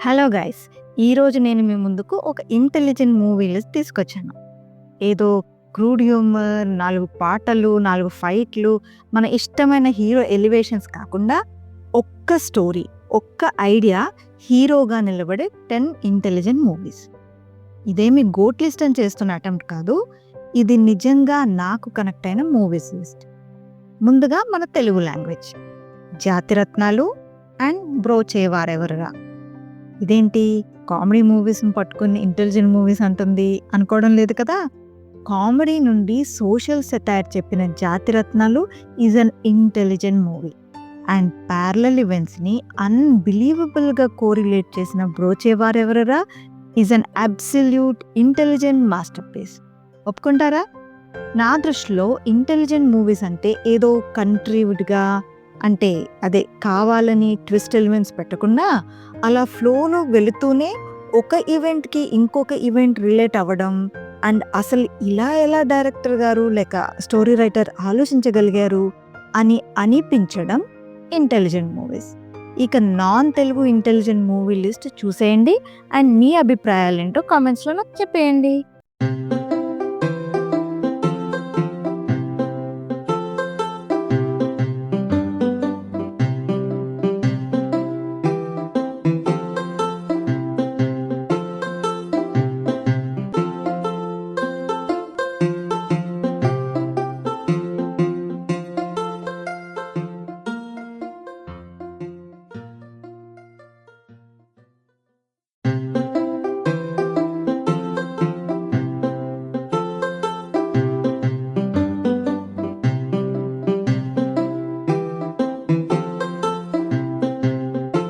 Hello guys! ఈరోజు నేను మీ ముందుకు ఒక ఇంటెలిజెంట్ మూవీ లిస్ట్ తీసుకొచ్చాను. ఏదో క్రూడ్ హ్యూమర్, 4 పాటలు, 4 ఫైట్‌లు, మన ఇష్టమైన హీరో ఎలివేషన్స్ కాకుండా ఒక్క స్టోరీ, ఒక్క ఐడియా హీరోగా నిలబడే 10 ఇంటెలిజెంట్ మూవీస్. ఇదేమి గోట్ లిస్ట్ అని చేస్తున్న అటెంప్ట్ కాదు. ఇది నిజంగా నాకు కనెక్ట్ అయిన మూవీస్ లిస్ట్. ముందుగా మన Telugu language. Jathi Ratnalu and Brochevarevarura. ఇదేంటి కామెడీ మూవీస్‌ని పట్టుకొని ఇంటెలిజెంట్ మూవీస్ అంటుంది అనుకోవడం లేదు కదా! కామెడీ నుండి సోషల్ సెటైర్ చెప్పిన Jathi Ratnalu is an intelligent movie. And parallel ఈవెంట్స్‌ని అన్‌బిలీవబుల్‌గా కోరిలేట్ చేసిన Brochevarevarura is an absolute intelligent masterpiece. ఒప్పుకుంటారా? నా దృష్టిలో ఇంటెలిజెంట్ మూవీస్ అంటే ఏదో కంట్రీవుడ్‌గా అంటే అదే కావాలని ట్విస్ట్ ఎలిమెంట్స్ పెట్టకుండా అలా ఫ్లోలో వెళుతూనే ఒక ఈవెంట్‌కి ఇంకొక ఈవెంట్ రిలేట్ అవ్వడం అండ్ అసలు ఇలా ఎలా డైరెక్టర్ గారు లేక స్టోరీ రైటర్ ఆలోచించగలిగారు అని అనిపించడం ఇంటెలిజెంట్ మూవీస్. ఇక non Telugu intelligent movie list చూసేయండి అండ్ మీ అభిప్రాయాలేంటో కామెంట్స్‌లో నాకు చెప్పేయండి.